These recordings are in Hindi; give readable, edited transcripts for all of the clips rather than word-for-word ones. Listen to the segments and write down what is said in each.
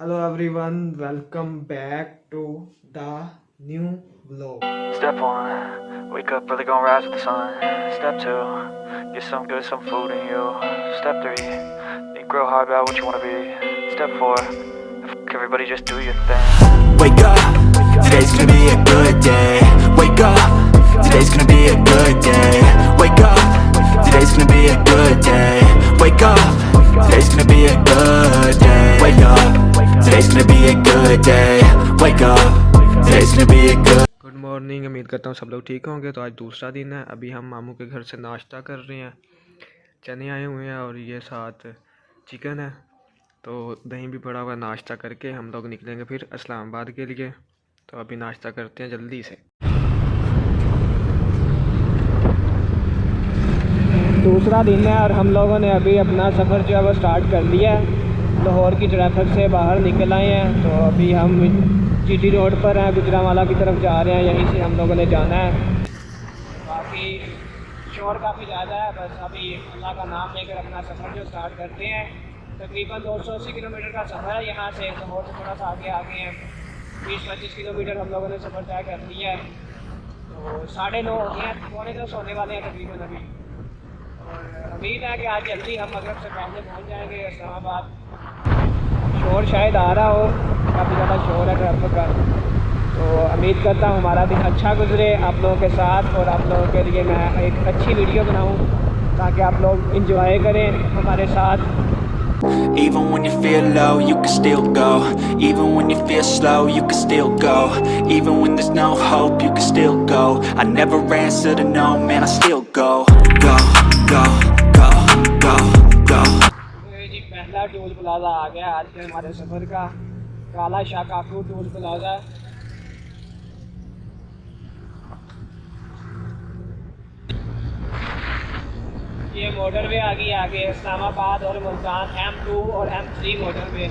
Hello everyone, welcome back to the new vlog. Step 1, wake up early, gonna rise with the sun. Step 2, get some good, some food in you. Step 3, think real hard about what you wanna be. Step 4, fuck everybody, just do your thing. Wake up, today's gonna be a good day. Wake up, today's gonna be a good day. Wake up, today's gonna be a good day. Wake up, today's gonna be a good day. Wake up, today's gonna be a good day. Wake up, today's gonna be a good. Good morning. उम्मीद करता हूँ सब लोग ठीक होंगे। तो आज दूसरा दिन है। अभी हम मामू के घर से नाश्ता कर रहे हैं। चने आए हुए हैं और ये साथ चिकन है। तो दही भी पड़ा हुआ। नाश्ता करके हम लोग निकलेंगे फिर इस्लामाबाद के लिए। तो अभी नाश्ता करते हैं जल्दी से। दूसरा दिन है और हम लोगों ने अभी अपना सफ़र जो है वो स्टार्ट कर लिया है। लाहौर की ट्रैफिक से बाहर निकल आए हैं। तो अभी हम जीटी रोड पर हैं, गुजरांवाला की तरफ जा रहे हैं। यहीं से हम लोगों ने जाना है। बाकी शोर काफ़ी ज़्यादा है। बस अभी अल्लाह का नाम लेकर अपना सफ़र जो स्टार्ट करते हैं। तकरीबन 280 किलोमीटर का सफ़र है। यहाँ से लाहौर से थोड़ा सा आगे हैं। 20-25 किलोमीटर हम लोगों ने सफ़र तय कर लिया है। तो 9:30 हो गए हैं, 9:45 होने वाले हैं तकरीबन अभी। और उम्मीद है कि आज जल्दी हम मगरब से पहले पहुँच जाएँगे इस्लामाबाद। शोर शायद आ रहा हो, काफ़ी ज़्यादा शोर है ट्रैफिक का। तो उम्मीद करता हूँ हमारा दिन अच्छा गुजरे आप लोगों के साथ। और आप लोगों के लिए मैं एक अच्छी वीडियो बनाऊँ ताकि आप लोग इंजॉय करें हमारे साथ। Even when you feel low, you can still go. Even when you feel slow, you can still go. Even when there's no hope, you can still go. I never answer to no, man, I still go. Go, go, go, go, go. जी पहला टोल प्लाजा आ गया आज के हमारे सफ़र का। काला शाह काकू टोल प्लाजा। ये मोटरवे आ गई आगे इस्लामाबाद और मुल्तान M2 और M3 मोटरवे।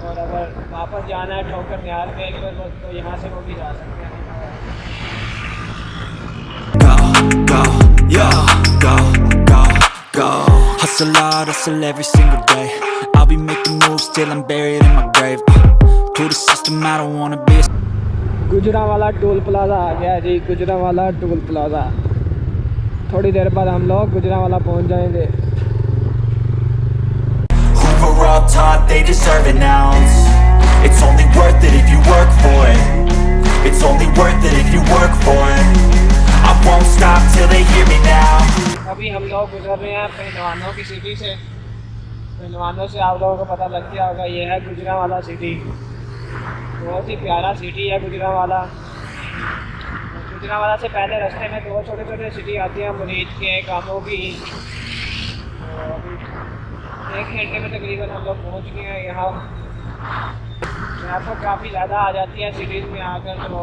और अगर वापस जाना है ठोकर न्यार में तो यहाँ से वो भी जा सकते हैं। Go, go, yo, go, go, go. Hustle hard, hustle every single day. I'll be making moves till I'm buried in my grave. To the system, I don't wanna be. Gujranwala toll plaza आ गया जी। Gujranwala toll plaza. थोड़ी देर बाद हम लोग गुजरांवाला पहुंच जाएंगे। Who were all taught they deserve an ounce. It's only worth it if you work for it. It's only worth it if you work for it. I won't stop till they hear me now. अभी हम लोग गुजर रहे हैं पहलवानों की सिटी से। पहलवानों से आप लोगों को पता लग गया होगा, ये है गुजरांवाला सिटी। बहुत ही प्यारा सिटी है गुजरांवाला। गुजरांवाला से पहले रास्ते में 2 छोटे-छोटे सिटी आती हैं, मुरीद के, कामों की। तो 1 घंटे में तकरीबन हम लोग पहुँच गए हैं यहाँ। ट्रैफिक काफ़ी ज़्यादा आ जाती है सिटीज़ में आकर। तो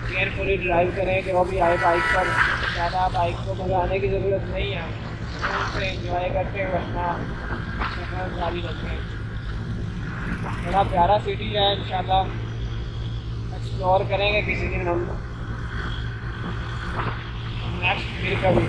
केयरफुली ड्राइव करें जो भी आए बाइक पर। ज़्यादा बाइक को भगाने की ज़रूरत नहीं है। उनसे एंजॉय करते हुए अपना सफ़र जारी रखें। बड़ा प्यारा सिटी है। इंशाल्लाह एक्सप्लोर करेंगे किसी दिन हम नेक्स्ट फिर कभी।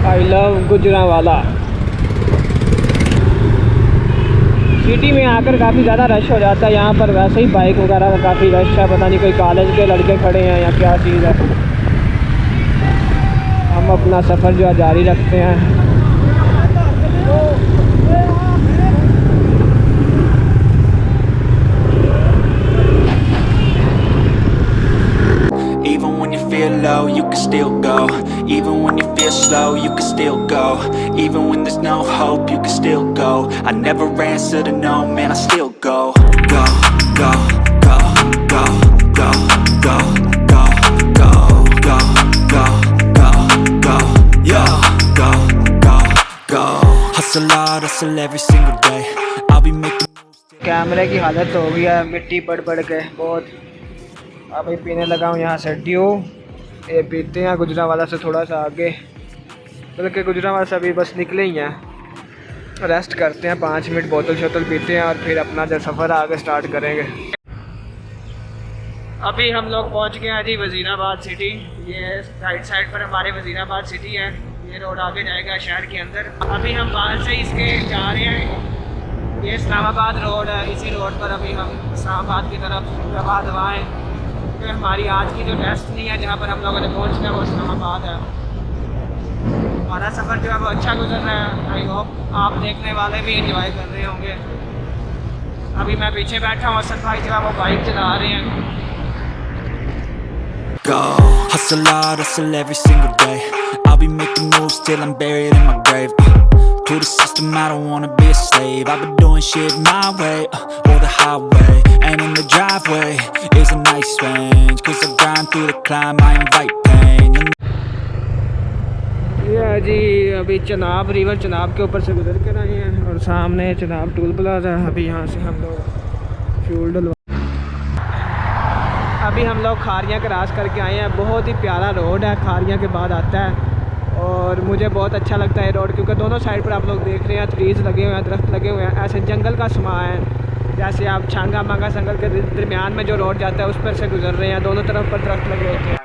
I love Gujranwala. सिटी में आकर काफ़ी ज़्यादा रश हो जाता है। यहाँ पर वैसे ही बाइक वगैरह का काफ़ी रश है। पता नहीं कोई कॉलेज के लड़के खड़े हैं या क्या चीज़ है। हम अपना सफ़र जो है जारी रखते हैं। Even when you feel low, you can still go. Even when you feel slow, you can still go. Even when there's no hope, you can still go. I never answer to no, man, I still go. Go, go, go, go, go, go, go, go, go, go, go, go, yo, go, go, go. Hustle hard, hustle every single day. I'll be making moves. कैमरे की हालत हो गई है मिट्टी पड़ के बहुत। अभी पीने लगा हूँ यहाँ से ड्यू। ये पीते हैं गुजरांवाला से थोड़ा सा आगे। बल्कि गुजरावाल से अभी बस निकले ही हैं, रेस्ट करते हैं 5 मिनट, बोतल शोतल पीते हैं और फिर अपना जो सफ़र आगे स्टार्ट करेंगे। अभी हम लोग पहुंच गए हैं जी वज़ीराबाद सिटी। ये राइट साइड पर हमारे वज़ीराबाद सिटी है, ये रोड आगे जाएगा शहर के अंदर। अभी हम बाहर से इसके जा रहे हैं, ये इस्लामाबाद रोड है, इसी रोड पर अभी हम इस्लामाबाद की तरफ दबा दबाएँ क्योंकि हमारी आज की जो डेस्टिनी है जहाँ पर हम लोगों ने पहुँचना है वो इस्लामाबाद है। हमारा सफ़र जो है वो अच्छा गुजर रहा है, आई होप आप देखने वाले भी एंजॉय कर रहे होंगे। अभी मैं पीछे बैठा हूँ, असद भाई जो है वो बाइक चला रहे हैं। Go, hustle hard, hustle every single day. I'll be making moves till I'm buried in my grave. To the system, I don't wanna be a slave. I've been doing shit my way, or the highway. And in the driveway is a nice range. Cause I grind through the climb, I invite pain. ये जी अभी चनाब रिवर, चनाब के ऊपर से गुजर कर आए हैं और सामने चनाब टूल प्लाजा है। अभी यहाँ से हम लोग फ्यूल डलवा, अभी हम लोग खारियाँ क्रॉस करके आए हैं। बहुत ही प्यारा रोड है, खारियाँ के बाद आता है और मुझे बहुत अच्छा लगता है रोड, क्योंकि दोनों साइड पर आप लोग देख रहे हैं ट्रीज़ लगे हुए हैं, दरख्त लगे हुए हैं, ऐसे जंगल का समा है। जैसे आप छांगा मांगा जंगल के दरमियान में जो रोड जाता है उस पर से गुजर रहे हैं, दोनों तरफ पर दरख्त लगे होते हैं।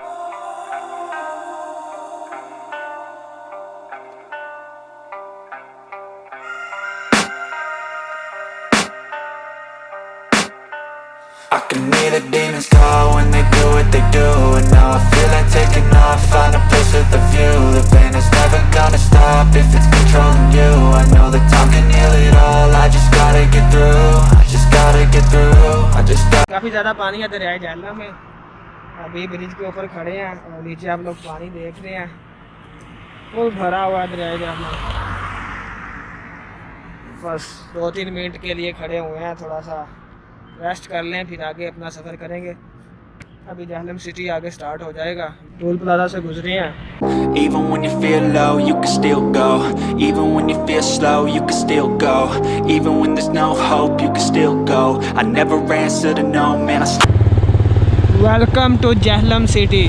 I can hear the demons call when they do what they do. And now I feel like taking off, find a place with a view. The pain is never gonna stop if it's controlling you. I know that time can heal it all, I just gotta get through. I just gotta get through, I just gotta... काफ़ी ज़्यादा पानी है दरिया झेलम में। अभी ब्रिज के ऊपर खड़े हैं और नीचे आप लोग पानी देख रहे हैं, फुल भरा हुआ है दरिया झेलम। बस 2-3 मिनट के लिए खड़े हुए हैं, थोड़ा सा रेस्ट कर लें फिर आगे अपना सफ़र करेंगे। अभी जहलम सिटी आगे स्टार्ट हो जाएगा, टोल प्लाजा से गुजरे हैं। Even when you feel low, you can still go. Even when you feel slow, you can still go. Even when there's no hope, you can still go. I never answer to no, man, welcome to Jhelum city.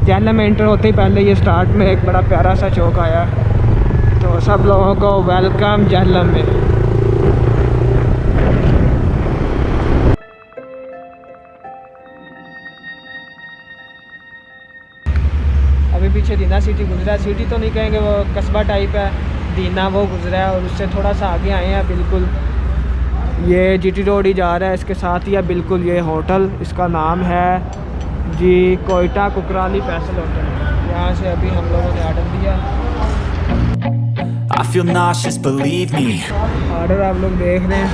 Jhelum में एंटर होते ही पहले ये स्टार्ट में एक बड़ा प्यारा सा चौक आया, तो सब लोगों को वेलकम जहलम में। अभी पीछे दीना सिटी गुजरा, सिटी तो नहीं कहेंगे, वो कस्बा टाइप है, दीना वो गुजरा है और उससे थोड़ा सा आगे आए हैं। बिल्कुल ये जीटी रोड ही जा रहा है, इसके साथ ही है बिल्कुल ये होटल, इसका नाम है जी कोयटा कुकराली फैसल होटल। यहाँ से अभी हम लोगों ने ऑर्डर दिया। I feel nauseous, believe me. Order आप लोग देख रहे हैं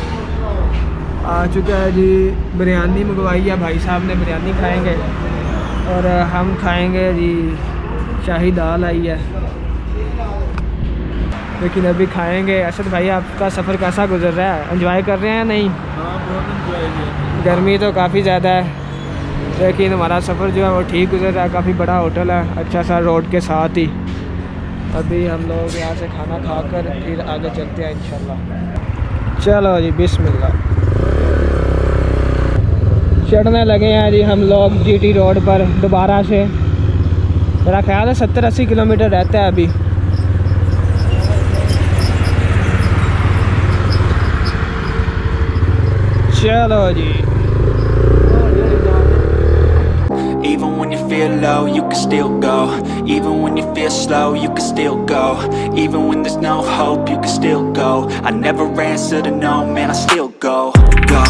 आ चुका है जी। बिरयानी मंगवाई है, भाई साहब ने बिरयानी खाएंगे और हम खाएंगे जी शाही दाल आई है, लेकिन अभी खाएंगे। असद भाई आपका सफ़र कैसा गुजर रहा है, एंजॉय कर रहे हैं नहीं? हाँ, बहुत एंजॉय किया। गर्मी तो काफ़ी ज़्यादा है, लेकिन हमारा सफ़र जो है वो ठीक गुजर रहा है। काफ़ी बड़ा होटल है, अच्छा सा रोड के साथ ही। अभी हम लोग यहाँ से खाना खाकर फिर आगे चलते हैं इंशाल्लाह। चलो जी बिस्मिल्लाह। चढ़ने लगे हैं जी हम लोग जीटी रोड पर दोबारा से। मेरा ख्याल है 70-80 किलोमीटर रहता है अभी। चलो जी। Even when you feel low, you can still go. Even when you feel slow, you can still go. Even when there's no hope, you can still go. I never answer to no, man, I still go. Go,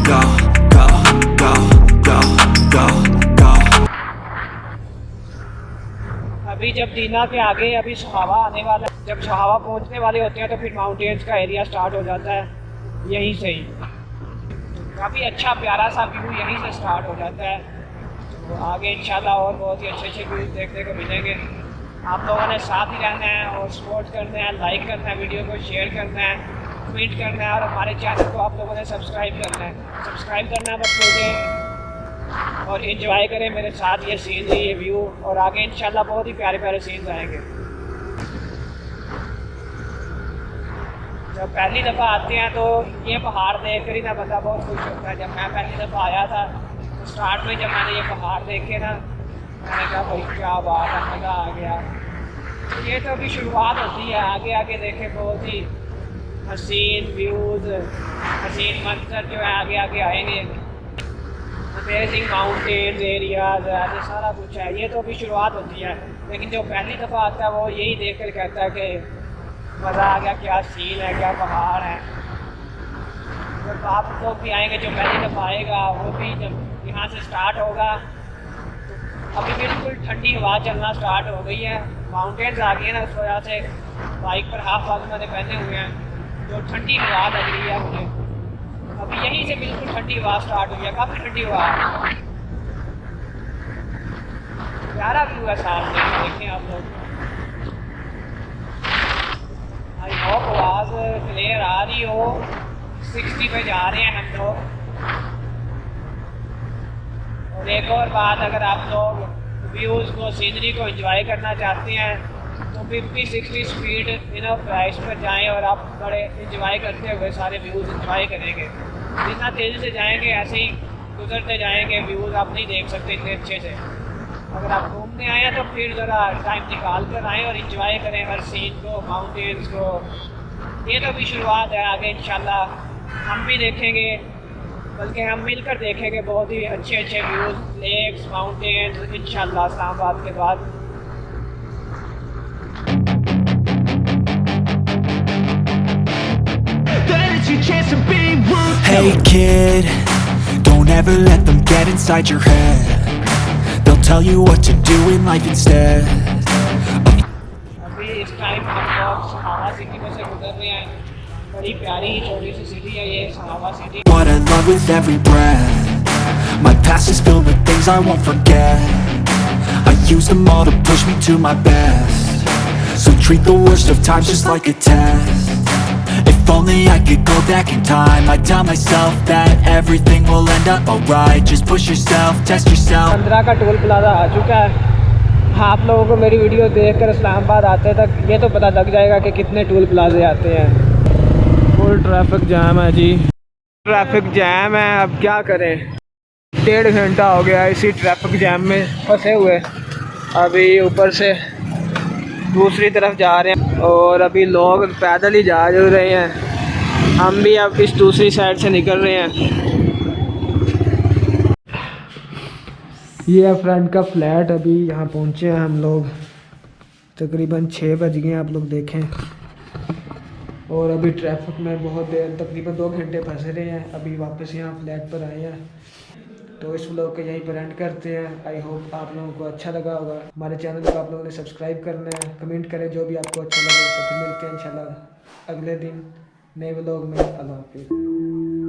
go, go, go, go, go, go. अभी जब दीना के आगे अभी सुहावा आने वाला है, जब सुहावा पहुंचने वाले होते हैं तो फिर माउंटेन्स का एरिया स्टार्ट हो जाता है यहीं से ही। काफ़ी अच्छा प्यारा सा व्यू यहीं से स्टार्ट हो जाता है। तो आगे इंशाल्लाह और बहुत ही अच्छे अच्छे व्यूज़ देखने को मिलेंगे। आप लोगों ने साथ ही रहना है और सपोर्ट करना है, लाइक करना है, वीडियो को शेयर करना है, कमेंट करना है और हमारे चैनल को आप लोगों ने सब्सक्राइब करना है। सब्सक्राइब करना मत भूलिए और एंजॉय करें मेरे साथ ये सीन, ये व्यू, और आगे इंशाल्लाह बहुत ही प्यारे प्यारे सीन्स आएंगे। जब पहली दफ़ा आते हैं तो ये पहाड़ देख कर ही ना बंदा बहुत खुश होता है। जब मैं पहली दफ़ा आया था तो स्टार्ट में जब मैंने ये पहाड़ देखे ना, मैंने कहा भाई क्या बात है, मज़ा आ गया। ये तो अभी शुरुआत होती है, आगे आगे देखें बहुत ही हसीन व्यूज़, हसीन मंजर जो है आगे आगे आएंगे। अमेजिंग माउंटेन्स एरियाज, ऐसे सारा कुछ है। ये तो अभी शुरुआत होती है, लेकिन जो पहली दफ़ा आता है वो यही देख कर कहता है कि मज़ा आ गया, क्या सीन है, क्या पहाड़ है। जब आप लोग भी आएंगे, जो पहली दफ़ा आएगा वो भी जब यहाँ से स्टार्ट होगा, तो अभी बिल्कुल ठंडी हवा चलना स्टार्ट हो गई है। माउंटेन्स आ गई है ना, उस वजह से बाइक पर हाफ बाजू मैंने पहने हुए हैं, जो ठंडी हवा लग रही है मुझे। अभी यहीं से बिल्कुल ठंडी हवा स्टार्ट हुई है, काफ़ी ठंडी हवा है। प्यारा व्यू है सामने, देखें आप लोग। आई होप आवाज़ क्लियर आ रही हो। 60 पे जा रहे हैं हम लोग। और एक और बात, अगर आप लोग व्यूज़ को, सीनरी को एंजॉय करना चाहते हैं तो 50-60 स्पीड इनफ है, इस पर जाएँ और आप बड़े एंजॉय करते हुए सारे व्यूज़ एंजॉय करेंगे। जितना तेज़ी से जाएंगे ऐसे ही गुजरते जाएंगे, व्यूज़ आप नहीं देख सकते इतने अच्छे से। अगर आप घूमने आए हैं तो फिर ज़रा टाइम निकाल कर आएँ और इंजॉय करें हर सीन को, माउंटेन्स को। ये तो भी शुरुआत है, आगे इंशाल्लाह हम भी देखेंगे, बल्कि हम मिलकर देखेंगे बहुत ही अच्छे अच्छे व्यूज़, लेक्स, माउंटेन्स इंशाल्लाह इस्लामाबाद के बाद। Hey kid, don't ever let them get inside your head. They'll tell you what to do in life instead. अभी इस टाइम हम लोग सहावा सिटी में से गुजर रहे हैं। बड़ी प्यारी छोटी सी सिटी है ये सहावा city. What I love with every breath. My past is filled with things I won't forget. I use them all to push me to my best. So treat the worst of times just like a test. If only I could go back in time, I'd tell myself that everything will end up alright. Just push yourself, test yourself. 15 का टोल प्लाजा आ चुका है। आप लोगों को मेरी वीडियो देखकर इस्लामाबाद आते तक ये तो पता लग जाएगा कि कितने टोल प्लाजे आते हैं। फुल ट्रैफिक जैम है जी, ट्रैफिक जैम है। अब क्या करें, 1.5 घंटा हो गया इसी ट्रैफिक जैम में फंसे हुए। अभी ऊपर से दूसरी तरफ जा रहे हैं और अभी लोग पैदल ही जा रहे हैं। हम भी अब इस दूसरी साइड से निकल रहे हैं। ये है फ्रेंड का फ्लैट। अभी यहाँ पहुँचे हैं हम लोग, तकरीबन 6 बज गए आप लोग देखें। और अभी ट्रैफिक में बहुत देर, तकरीबन 2 घंटे फंसे रहे हैं। अभी वापस यहाँ फ्लैट पर आए हैं, तो इस व्लॉग को यहीं पर एंड करते हैं। आई होप आप लोगों को अच्छा लगा होगा। हमारे चैनल को आप लोगों ने सब्सक्राइब करना है, कमेंट करें जो भी आपको अच्छा लगे। तो फिर मिलते हैं इंशाल्लाह अगले दिन नए व्लॉग में। अल्लाह हाफिज़।